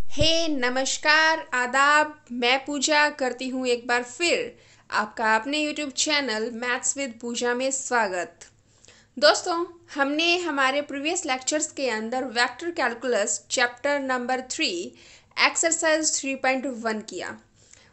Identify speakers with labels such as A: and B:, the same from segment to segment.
A: नमस्कार, आदाब। मैं पूजा करती हूँ एक बार फिर आपका अपने YouTube चैनल मैथ्स विद पूजा में स्वागत। दोस्तों, हमने हमारे प्रीवियस लेक्चर्स के अंदर vector calculus chapter number 3 exercise 3.1 किया।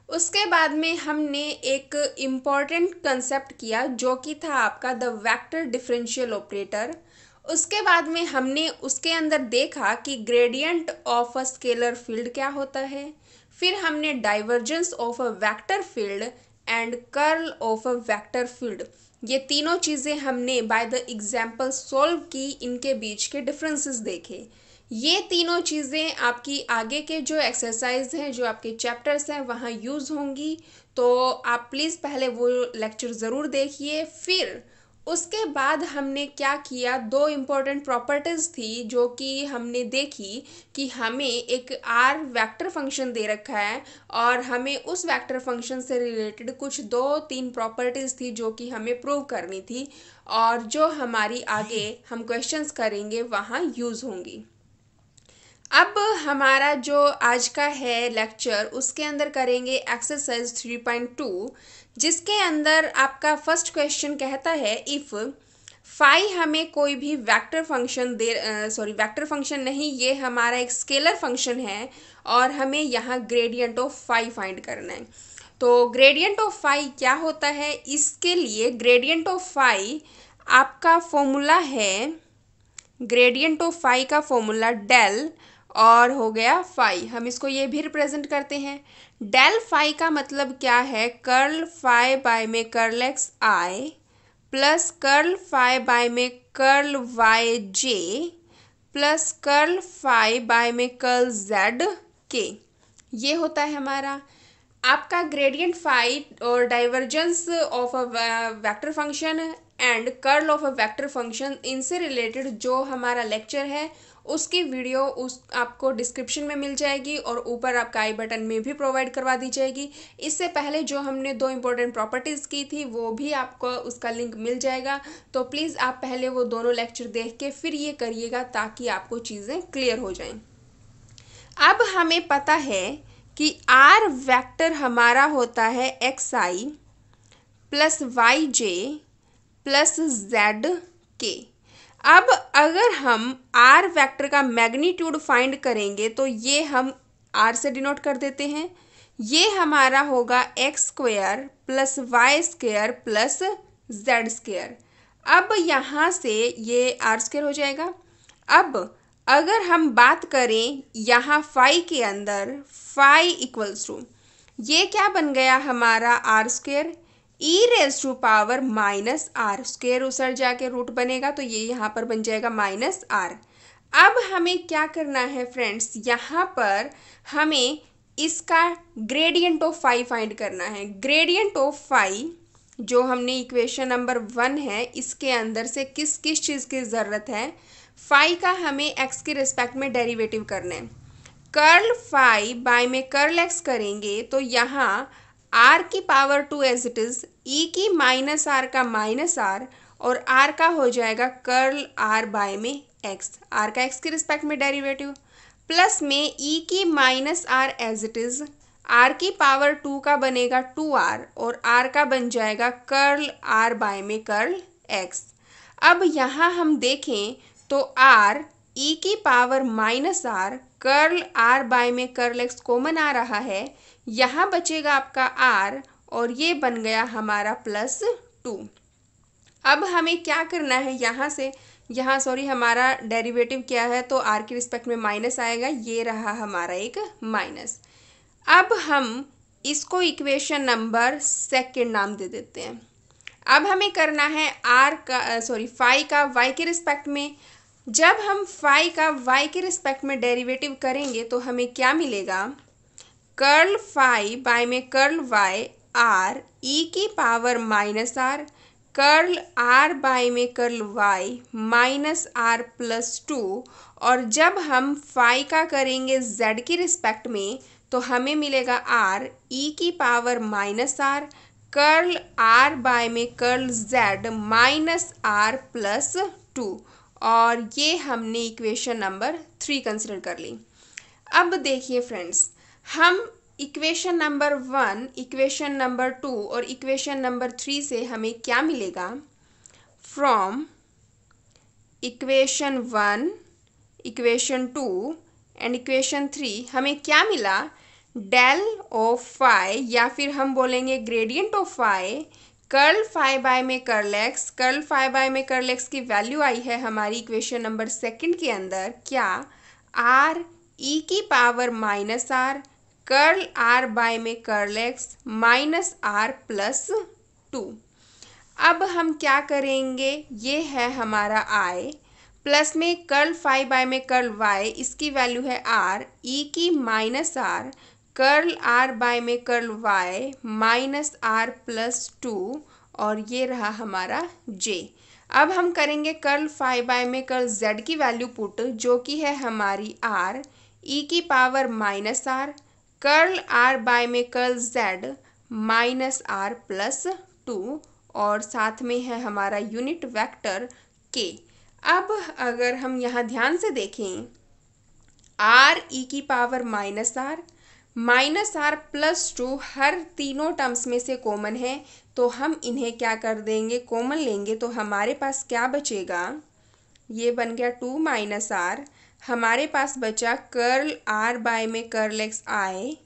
A: उसके बाद में हमने एक इम्पॉर्टेंट कंसेप्ट किया जो कि था आपका द वेक्टर डिफरेंशियल ऑपरेटर। उसके बाद में हमने उसके अंदर देखा कि gradient of a scalar field क्या होता है। फिर हमने divergence of a vector field and curl of a vector field, ये तीनों चीज़ें हमने बाय द एग्जाम्पल सॉल्व की, इनके बीच के डिफरेंसेस देखे। ये तीनों चीज़ें आपकी आगे के जो एक्सरसाइज हैं, जो आपके चैप्टर्स हैं, वहाँ यूज़ होंगी। तो आप प्लीज़ पहले वो लेक्चर ज़रूर देखिए। फिर उसके बाद हमने क्या किया, दो इम्पोर्टेंट प्रॉपर्टीज़ थी जो कि हमने देखी कि हमें एक आर वेक्टर फंक्शन दे रखा है और हमें उस वेक्टर फंक्शन से रिलेटेड कुछ दो तीन प्रॉपर्टीज़ थी जो कि हमें प्रूव करनी थी और जो हमारी आगे हम क्वेश्चंस करेंगे वहाँ यूज़ होंगी। अब हमारा जो आज का है लेक्चर, उसके अंदर करेंगे एक्सरसाइज 3.2, जिसके अंदर आपका फर्स्ट क्वेश्चन कहता है इफ़ फाई हमें कोई भी वेक्टर फंक्शन वेक्टर फंक्शन नहीं, ये हमारा एक स्केलर फंक्शन है और हमें यहाँ ग्रेडियंट ऑफ फाई फाइंड करना है। तो ग्रेडियंट ऑफ फाई क्या होता है, इसके लिए ग्रेडियंट ऑफ फाई आपका फॉर्मूला है, ग्रेडियंट ऑफ फाई का फॉर्मूला डेल और हो गया फाई। हम इसको ये भी रिप्रेजेंट करते हैं। डेल फाई का मतलब क्या है, कर्ल फाई बाय में curl x I plus curl phi by में curl Y J plus curl phi by में कर्ल जेड के, ये होता है हमारा आपका ग्रेडियंट फाई। और divergence of a vector function and curl of a vector function, इनसे रिलेटेड जो हमारा लेक्चर है उसकी वीडियो उस आपको डिस्क्रिप्शन में मिल जाएगी और ऊपर आपका आई बटन में भी प्रोवाइड करवा दी जाएगी। इससे पहले जो हमने दो इम्पोर्टेंट प्रॉपर्टीज़ की थी वो भी आपको उसका लिंक मिल जाएगा। तो प्लीज़ आप पहले वो दोनों लेक्चर देख के फिर ये करिएगा ताकि आपको चीज़ें क्लियर हो जाएं। अब हमें पता है कि आर वेक्टर हमारा होता है एक्स आई प्लस वाई जे प्लस जेड के। अब अगर हम आर वेक्टर का मैग्नीट्यूड फाइंड करेंगे तो ये हम आर से डिनोट कर देते हैं। ये हमारा होगा x square plus Y square plus Z square. अब यहाँ से ये आर स्क्वेयर हो जाएगा। अब अगर हम बात करें यहाँ फाई के अंदर, फाई इक्वल्स टू ये क्या बन गया हमारा r square e raise to power minus r square, उधर जाके रूट बनेगा तो ये यहाँ पर बन जाएगा माइनस आर। अब हमें क्या करना है फ्रेंड्स, यहाँ पर हमें इसका ग्रेडियंट ऑफ फाई फाइंड करना है। ग्रेडियंट ऑफ फाई जो हमने इक्वेशन नंबर 1 है, इसके अंदर से किस किस चीज़ की ज़रूरत है, फाई का हमें एक्स के रिस्पेक्ट में डेरिवेटिव करना है। कर्ल फाई बाय में कर्ल एक्स करेंगे तो यहाँ आर की power 2 as it is, e की माइनस आर का माइनस आर और आर का हो जाएगा कर्ल आर बाय में एक्स, आर का एक्स के रिस्पेक्ट में डेरिवेटिव, प्लस में ई की minus r as it is, r की पावर 2 का बनेगा 2r और आर का बन जाएगा कर्ल आर बाय में कर्ल एक्स। अब यहाँ हम देखें तो आर ई की power minus r curl are by में कर्ल एक्स कॉमन आ रहा है, यहाँ बचेगा आपका आर और ये बन गया हमारा प्लस 2। अब हमें क्या करना है, यहाँ से यहाँ हमारा डेरिवेटिव क्या है तो आर के रिस्पेक्ट में माइनस आएगा, ये रहा हमारा एक माइनस। अब हम इसको इक्वेशन नंबर सेकेंड नाम दे देते हैं। अब हमें करना है फाई का वाई के रिस्पेक्ट में। जब हम फाई का वाई के रिस्पेक्ट में डेरिवेटिव करेंगे तो हमें क्या मिलेगा, कर्ल फाई बाय में कर्ल वाई आर ई की power minus r curl are by में curl y minus r plus 2। और जब हम फाई का करेंगे जेड की रिस्पेक्ट में तो हमें मिलेगा आर ई की power minus r curl are by में curl z minus r plus 2। और ये हमने इक्वेशन नंबर 3 कंसिडर कर ली। अब देखिए फ्रेंड्स, हम इक्वेशन नंबर 1, इक्वेशन नंबर 2 और इक्वेशन नंबर 3 से हमें क्या मिलेगा? From equation 1, equation 2 and equation 3 हमें क्या मिला? डेल ऑफ फाई, या फिर हम बोलेंगे gradient of phi, curl phi by में curl x. Curl phi by में कर्ल एक्स की वैल्यू आई है हमारी इक्वेशन नंबर 2 के अंदर क्या? आर ई की power minus r curl are by में curl x minus r plus 2। अब हम क्या करेंगे? ये है हमारा आई, प्लस में कर्ल फाई बाय में कर्ल वाई, इसकी वैल्यू है आर ई की minus r curl are by में curl y minus r plus 2, और ये रहा हमारा जे। अब हम करेंगे कर्ल फाई बाय में कर्ल जेड की वैल्यू पुट, जो कि है हमारी आर ई की power minus r curl are by में curl z minus r plus 2, और साथ में है हमारा यूनिट वेक्टर के। अब अगर हम यहाँ ध्यान से देखें, आर ई की पावर माइनस आर प्लस 2 हर तीनों टर्म्स में से कॉमन है, तो हम इन्हें क्या कर देंगे? कॉमन लेंगे, तो हमारे पास क्या बचेगा? ये बन गया 2 माइनस आर, हमारे पास बचा कर्ल आर बाय में curl x I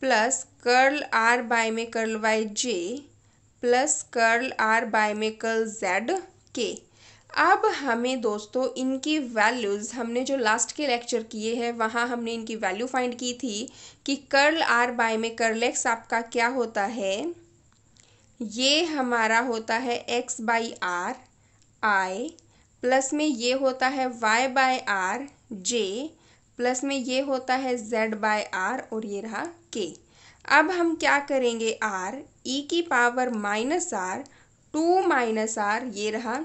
A: plus curl are by में curl Y J plus curl are by में कर्ल जेड के। अब हमें दोस्तों इनकी वैल्यूज़, हमने जो लास्ट के लेक्चर किए हैं वहाँ हमने इनकी वैल्यू फाइंड की थी कि कर्ल आर बाय में कर्ल एक्स आपका क्या होता है? ये हमारा होता है x by r i, plus में ये होता है y by r j, plus में ये होता है जेड बाय आर, और ये रहा के। अब हम क्या करेंगे? आर ई की power minus r 2 minus r, ये रहा,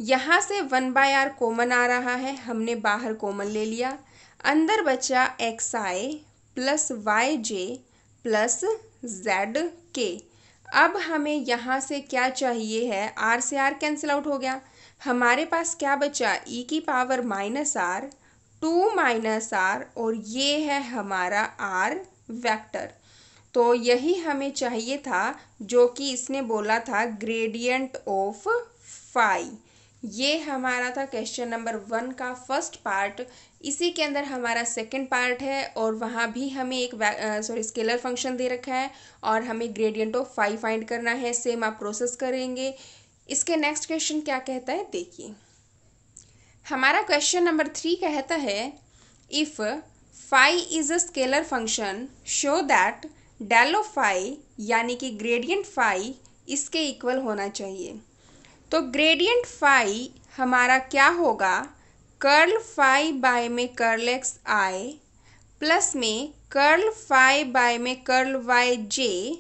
A: यहाँ से 1 बाय आर कॉमन आ रहा है, हमने बाहर कॉमन ले लिया, अंदर बचा एक्स आई प्लस वाई जे प्लस जेड के। अब हमें यहाँ से क्या चाहिए है? आर से आर कैंसिल आउट हो गया, हमारे पास क्या बचा? ई की power minus r 2 minus r, और ये है हमारा आर वेक्टर। तो यही हमें चाहिए था, जो कि इसने बोला था ग्रेडियंट ऑफ फाई। ये हमारा था क्वेश्चन नंबर 1 का फर्स्ट पार्ट। इसी के अंदर हमारा सेकंड पार्ट है, और वहाँ भी हमें एक स्केलर फंक्शन दे रखा है और हमें ग्रेडियंट ऑफ फाई फाइंड करना है। सेम आप प्रोसेस करेंगे। इसके नेक्स्ट क्वेश्चन क्या कहता है देखिए। हमारा क्वेश्चन नंबर 3 कहता है, if phi is a scalar function show that del of phi, यानी कि ग्रेडियंट फाई इसके इक्वल होना चाहिए। तो ग्रेडियंट फाई हमारा क्या होगा? कर्ल फाई बाय में कर्ल एक्स आई प्लस में कर्ल फाई बाय में curl Y J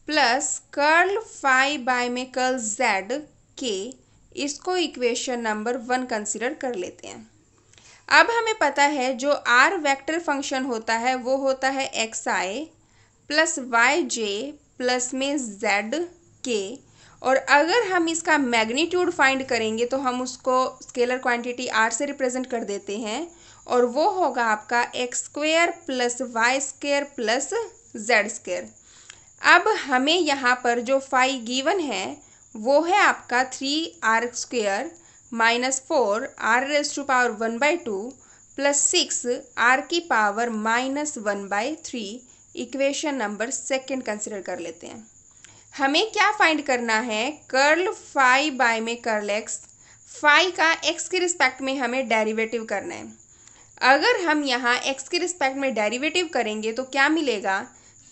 A: plus curl phi by में कर्ल जेड के। इसको इक्वेशन नंबर 1 कंसिडर कर लेते हैं। अब हमें पता है जो आर वेक्टर फंक्शन होता है वो होता है एक्स आई प्लस वाई जे प्लस में जेड के, और अगर हम इसका मैग्नीट्यूड फाइंड करेंगे तो हम उसको स्केलर क्वांटिटी आर से रिप्रेजेंट कर देते हैं, और वो होगा आपका x square plus Y square plus Z square. अब हमें यहाँ पर जो फाई गिवन है वो है आपका 3r square minus 4 r raise to power 1/2 plus 6 r की power minus 1/3। Equation number 2 consider कर लेते हैं। हमें क्या फाइंड करना है? कर्ल फाई बाय में कर्ल एक्स, फाई का एक्स के रिस्पेक्ट में हमें डेरिवेटिव करना है। अगर हम यहाँ एक्स के रिस्पेक्ट में डेरिवेटिव करेंगे तो क्या मिलेगा?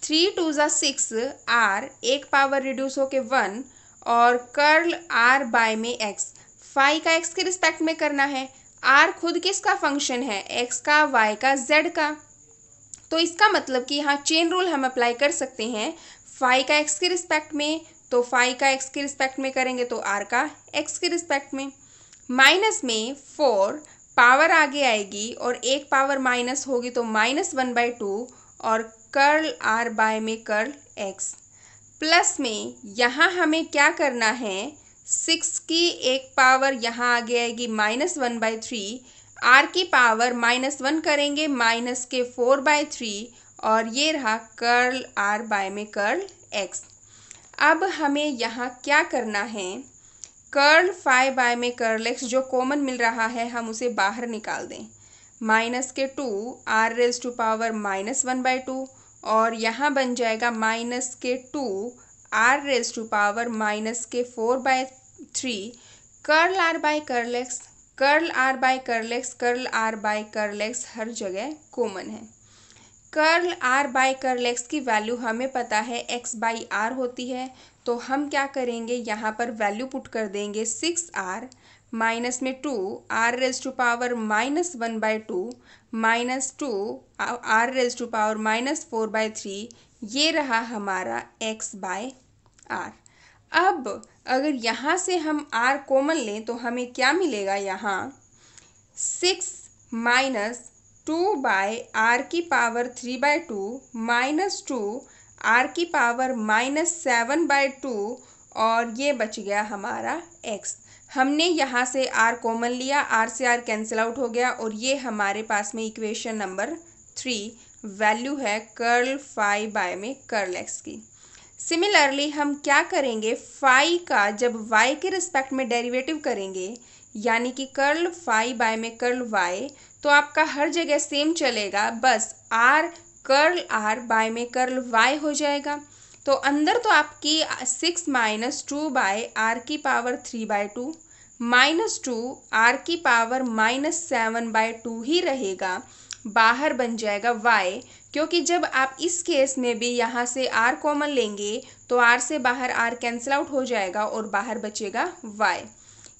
A: 3 2 6 r, एक पावर रिड्यूस होके 1, और कर्ल r बाय में एक्स, फाई का एक्स के रिस्पेक्ट में करना है। r खुद किसका फंक्शन है? x का, y का, z का। तो इसका मतलब कि यहाँ चेन रूल हम अप्लाई कर सकते हैं। फाई का एक्स के रिस्पेक्ट में, तो फाई का एक्स के रिस्पेक्ट में करेंगे तो आर का एक्स के रिस्पेक्ट में। माइनस में 4 पावर आगे आएगी और एक पावर माइनस होगी तो -1/2, और कर्ल आर बाय में कर्ल एक्स। प्लस में यहाँ हमें क्या करना है? 6 की एक पावर यहाँ आगे आएगी -1/3, आर की पावर -1 करेंगे -4/3 और ये रहा कर्ल आर बाय में कर्ल एक्स। अब हमें यहाँ क्या करना है, कर्ल फाई बाय में कर्ल एक्स जो कॉमन मिल रहा है हम उसे बाहर निकाल दें। -2 r⁻² -1/2 और यहाँ बन जाएगा -2 r⁻⁻⁴/3 curl are by curl x. Curl are by curl x, curl are by curl x हर जगह कॉमन है। Curl are by curl x की वैल्यू हमें पता है x/r होती है, तो हम क्या करेंगे यहाँ पर वैल्यू पुट कर देंगे 6r माइनस में 2 r⁻⁻1/2 -2 r⁻⁻⁴/3 ये रहा हमारा x/r। अब अगर यहाँ से हम r कॉमन लें तो हमें क्या मिलेगा, यहाँ 6 माइनस 2/r⁻³ -2 r⁻⁻7/2 और ये बच गया हमारा x। हमने यहाँ से r कॉमन लिया, r से r कैंसिल आउट हो गया और ये हमारे पास में इक्वेशन नंबर 3 वैल्यू है कर्ल फाई बाय में कर्ल x की। सिमिलरली हम क्या करेंगे, फाई का जब y के रिस्पेक्ट में डेरिवेटिव करेंगे यानी कि कर्ल फाई बाय में कर्ल y, तो आपका हर जगह सेम चलेगा, बस r कर्ल r बाय में कर्ल y हो जाएगा। तो अंदर तो आपकी 6 माइनस 2/r⁻³ -2 r⁻⁻7/2 ही रहेगा, बाहर बन जाएगा y, क्योंकि जब आप इस केस में भी यहाँ से r कॉमन लेंगे तो r से बाहर r कैंसिल आउट हो जाएगा और बाहर बचेगा y।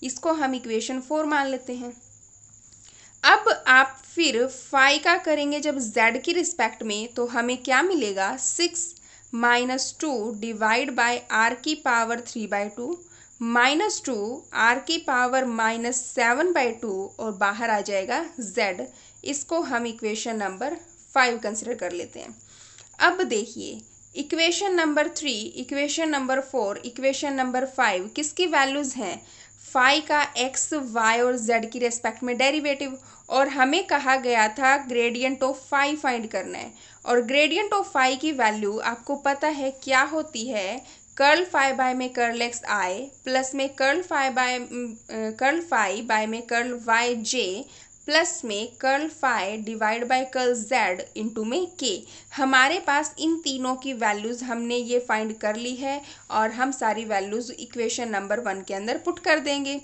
A: इसको हम इक्वेशन 4 मान लेते हैं। अब आप फिर फाई का करेंगे जब z की रिस्पेक्ट में, तो हमें क्या मिलेगा, 6 minus 2 divide by r⁻³ -2 r⁻⁻7/2 और बाहर आ जाएगा z। इसको हम इक्वेशन नंबर 5 कंसिडर कर लेते हैं। अब देखिए equation number 3, equation number 4, equation number 5 किसकी वैल्यूज़ हैं, फाई का x, y और z की रेस्पेक्ट में डेरिवेटिव, और हमें कहा गया था ग्रेडियंट ऑफ फाई फाइंड करना है। और ग्रेडियंट ऑफ फाई की वैल्यू आपको पता है क्या होती है, कर्ल फाई बाय में कर्ल एक्स आई प्लस में कर्ल फाई बाय में कर्ल वाई जे प्लस में curl phi divide by curl z into में के। हमारे पास इन तीनों की वैल्यूज़ हमने ये फाइंड कर ली है और हम सारी वैल्यूज़ इक्वेशन नंबर 1 के अंदर पुट कर देंगे।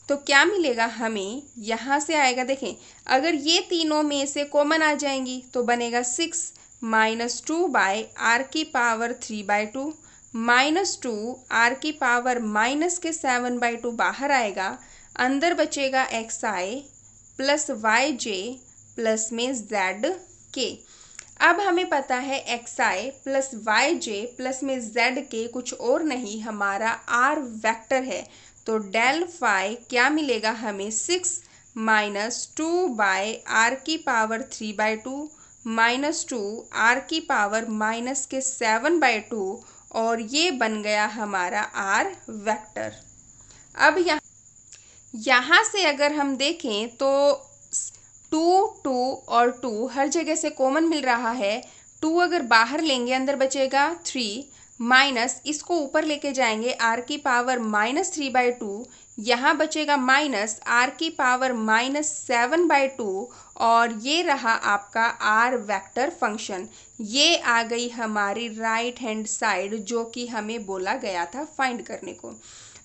A: तो क्या मिलेगा हमें, यहाँ से आएगा, देखें अगर ये तीनों में से कॉमन आ जाएंगी तो बनेगा 6 माइनस 2/r⁻³ -2 r⁻⁻7/2 बाहर आएगा, अंदर बचेगा xi प्लस yj प्लस में zk। अब हमें पता है xi प्लस yj प्लस में zk कुछ और नहीं हमारा r वेक्टर है, तो डेल फाई क्या मिलेगा हमें, 6 माइनस 2/r⁻³ -2 r⁻⁻7/2 और ये बन गया हमारा r वेक्टर। अब यहाँ से अगर हम देखें तो 2 2 और 2 हर जगह से कॉमन मिल रहा है, 2 अगर बाहर लेंगे अंदर बचेगा 3 माइनस इसको ऊपर लेके जाएंगे r⁻³ यहाँ बचेगा माइनस r⁻⁻7/2 और ये रहा आपका r वेक्टर फंक्शन। ये आ गई हमारी राइट हैंड साइड जो कि हमें बोला गया था फाइंड करने को।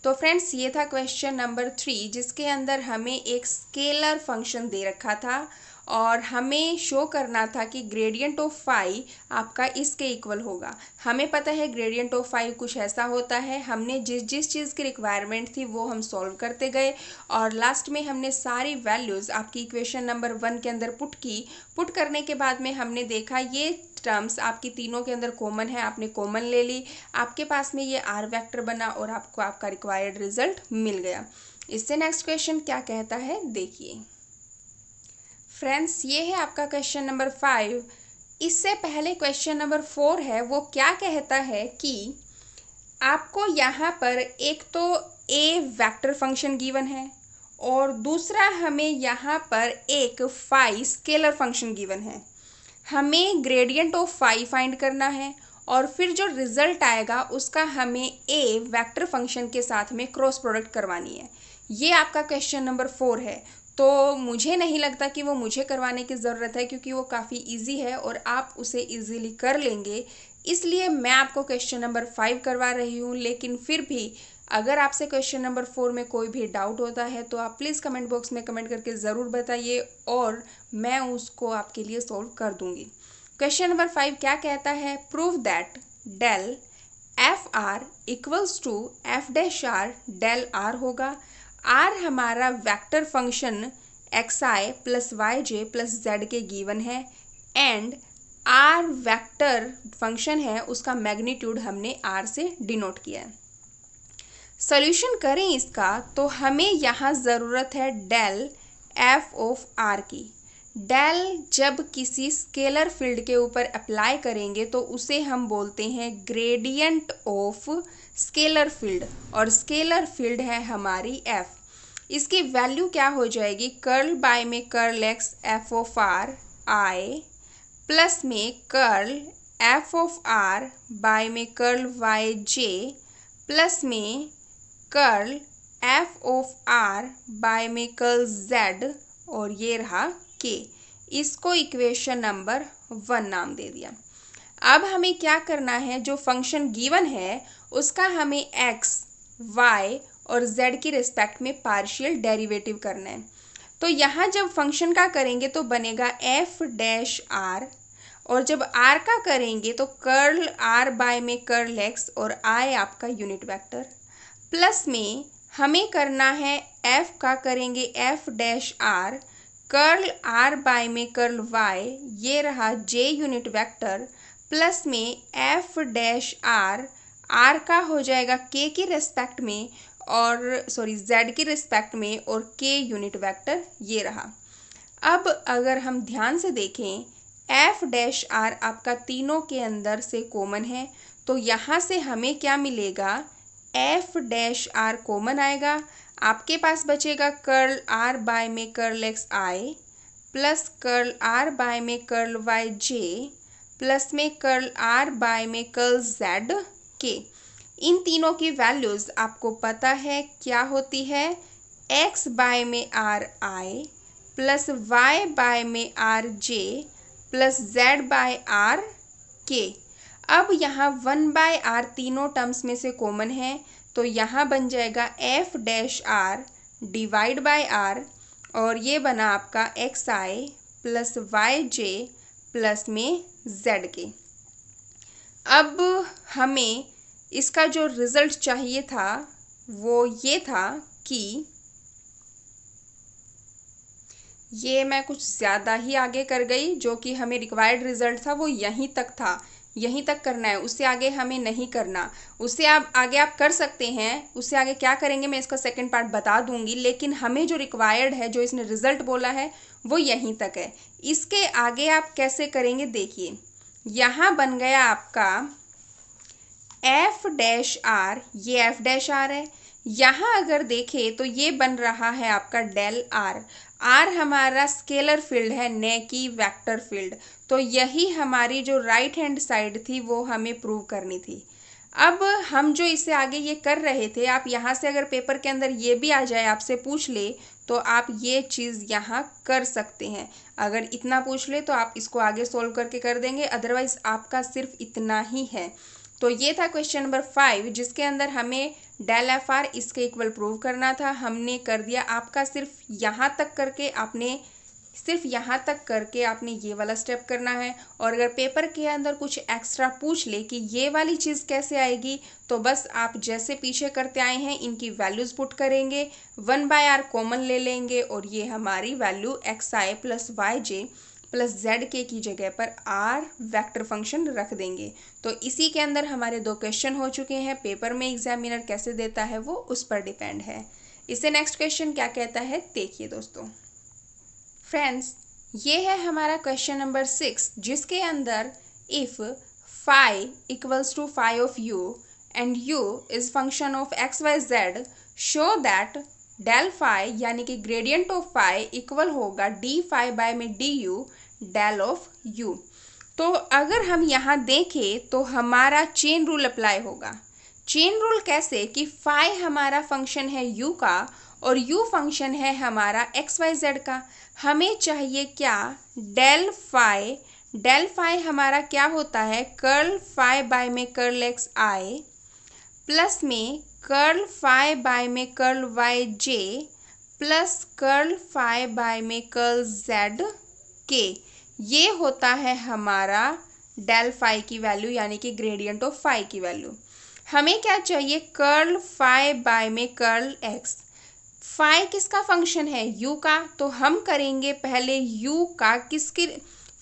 A: तो फ्रेंड्स ये था क्वेश्चन नंबर 3 जिसके अंदर हमें एक स्केलर फंक्शन दे रखा था और हमें शो करना था कि ग्रेडियंट ऑफ फाई आपका इसके इक्वल होगा। हमें पता है ग्रेडियंट ऑफ फाई कुछ ऐसा होता है, हमने जिस चीज़ की रिक्वायरमेंट थी वो हम सॉल्व करते गए और लास्ट में हमने सारी वैल्यूज़ आपकी इक्वेशन नंबर 1 के अंदर पुट की। पुट करने के बाद में हमने देखा ये टर्म्स आपकी तीनों के अंदर कॉमन है, आपने कॉमन ले ली, आपके पास में ये आर वेक्टर बना और आपको आपका रिक्वायर्ड रिजल्ट मिल गया। इससे नेक्स्ट क्वेश्चन क्या कहता है देखिए फ्रेंड्स, ये है आपका क्वेश्चन नंबर 5। इससे पहले क्वेश्चन नंबर 4 है, वो क्या कहता है कि आपको यहाँ पर एक तो ए वेक्टर फंक्शन गिवन है और दूसरा हमें यहाँ पर एक फाई स्केलर फंक्शन गिवन है। हमें ग्रेडियंट ऑफ फाई फाइंड करना है और फिर जो रिजल्ट आएगा उसका हमें ए वेक्टर फंक्शन के साथ में क्रॉस प्रोडक्ट करवानी है। ये आपका क्वेश्चन नंबर 4 है। तो मुझे नहीं लगता कि वो मुझे करवाने की ज़रूरत है, क्योंकि वो काफ़ी इजी है और आप उसे इजीली कर लेंगे। इसलिए मैं आपको क्वेश्चन नंबर 5 करवा रही हूँ। लेकिन फिर भी अगर आपसे क्वेश्चन नंबर 4 में कोई भी डाउट होता है तो आप प्लीज़ कमेंट बॉक्स में कमेंट करके ज़रूर बताइए और मैं उसको आपके लिए सॉल्व कर दूँगी। क्वेश्चन नंबर 5 क्या कहता है? Prove that del F r equals to f dash r del r होगा। आर हमारा वेक्टर फंक्शन एक्स आई प्लस वाई जे प्लस जेड के गिवन है एंड आर वेक्टर फंक्शन है, उसका मैग्नीट्यूड हमने आर से डिनोट किया है। सॉल्यूशन करें इसका तो हमें यहाँ ज़रूरत है डेल एफ ऑफ आर की। डेल जब किसी स्केलर फील्ड के ऊपर अप्लाई करेंगे तो उसे हम बोलते हैं ग्रेडियंट ऑफ स्केलर फील्ड, और स्केलर फील्ड है हमारी एफ। इसकी वैल्यू क्या हो जाएगी? कर्ल बाय में curl x f of r i plus में curl f of r by में कर्ल वाई जे प्लस में curl f of r by में कर्ल जेड, और ये रहा के। इसको इक्वेशन नंबर 1 नाम दे दिया। अब हमें क्या करना है? जो फंक्शन गिवन है उसका हमें एक्स वाई और जेड की रिस्पेक्ट में पार्शियल डेरिवेटिव करना है। तो यहाँ जब फंक्शन का करेंगे तो बनेगा एफ डैश आर, और जब आर का करेंगे तो कर्ल आर बाय में कर्ल एक्स और आई आपका यूनिट वेक्टर, प्लस में हमें करना है एफ का करेंगे f dash are curl are by में कर्ल वाई, ये रहा जे यूनिट वेक्टर, प्लस में एफ डैश आर आर का हो जाएगा के की रिस्पेक्ट में और जेड की रिस्पेक्ट में और के यूनिट वेक्टर, ये रहा। अब अगर हम ध्यान से देखें एफ डैश आर आपका तीनों के अंदर से कॉमन है, तो यहाँ से हमें क्या मिलेगा? एफ डैश आर कॉमन आएगा। आपके पास बचेगा कर्ल आर बाय में curl x I plus curl are by में कर्ल वाई जे प्लस में कर्ल आर बाय में कर्ल जेड के। इन तीनों की वैल्यूज़ आपको पता है क्या होती है? एक्स बाय में r i plus y by में r j plus z by r k. अब यहाँ 1 बाय आर तीनों टर्म्स में से कॉमन है, तो यहाँ बन जाएगा f dash are divide by r, और ये बना आपका एक्स आई प्लस वाई जे प्लस में जेड के। अब हमें इसका जो रिज़ल्ट चाहिए था वो ये था कि ये मैं कुछ ज़्यादा ही आगे कर गई। जो कि हमें रिक्वायर्ड रिज़ल्ट था वो यहीं तक था, यहीं तक करना है, उससे आगे हमें नहीं करना। उससे आप आगे आप कर सकते हैं, उससे आगे क्या करेंगे मैं इसका सेकंड पार्ट बता दूंगी, लेकिन हमें जो रिक्वायर्ड है, जो इसने रिज़ल्ट बोला है वो यहीं तक है। इसके आगे आप कैसे करेंगे देखिए। यहाँ बन गया आपका एफ डैश आर, ये एफ डैश आर है। यहाँ अगर देखें तो ये बन रहा है आपका डेल आर। आर हमारा स्केलर फील्ड है, न कि वेक्टर फील्ड। तो यही हमारी जो राइट हैंड साइड थी वो हमें प्रूव करनी थी। अब हम जो इससे आगे ये कर रहे थे, आप यहाँ से अगर पेपर के अंदर ये भी आ जाए, आपसे पूछ ले, तो आप ये चीज़ यहाँ कर सकते हैं। अगर इतना पूछ ले तो आप इसको आगे सोल्व करके कर देंगे, अदरवाइज़ आपका सिर्फ इतना ही है। तो ये था क्वेश्चन नंबर 5, जिसके अंदर हमें डेल एफ आर इसके इक्वल प्रूव करना था। हमने कर दिया। आपका सिर्फ यहाँ तक करके आपने ये वाला स्टेप करना है। और अगर पेपर के अंदर कुछ एक्स्ट्रा पूछ ले कि ये वाली चीज़ कैसे आएगी, तो बस आप जैसे पीछे करते आए हैं इनकी वैल्यूज़ पुट करेंगे, 1 बाय आर कॉमन ले लेंगे और ये हमारी वैल्यू एक्स आई प्लस वाई जे प्लस जेड के की जगह पर आर वेक्टर फंक्शन रख देंगे। तो इसी के अंदर हमारे 2 क्वेश्चन हो चुके हैं। पेपर में एग्जामिनर कैसे देता है वो उस पर डिपेंड है। इससे नेक्स्ट क्वेश्चन क्या कहता है देखिए दोस्तों। फ्रेंड्स, ये है हमारा क्वेश्चन नंबर 6, जिसके अंदर if phi equals to phi of u and u is function of x y z, show that del phi यानी कि ग्रेडियंट ऑफ फाई इक्वल होगा डी फाई बाय में d u del of u. तो अगर हम यहाँ देखें तो हमारा चेन रूल अप्लाई होगा। चेन रूल कैसे कि फाई हमारा फंक्शन है यू का और यू फंक्शन है हमारा एक्स वाई जेड का। हमें चाहिए क्या, डेल फाई हमारा क्या होता है, कर्ल फाई बाय में कर्ल एक्स आई प्लस में कर्ल फाई बाय में curl Y J plus curl phi by में कर्ल जेड के। ये होता है हमारा डेल फाई की वैल्यू यानी कि ग्रेडियंट ऑफ फाई की वैल्यू। हमें क्या चाहिए, कर्ल फाई बाय में कर्ल एक्स। फाई किसका फंक्शन है, यू का, तो हम करेंगे पहले यू का किसकी,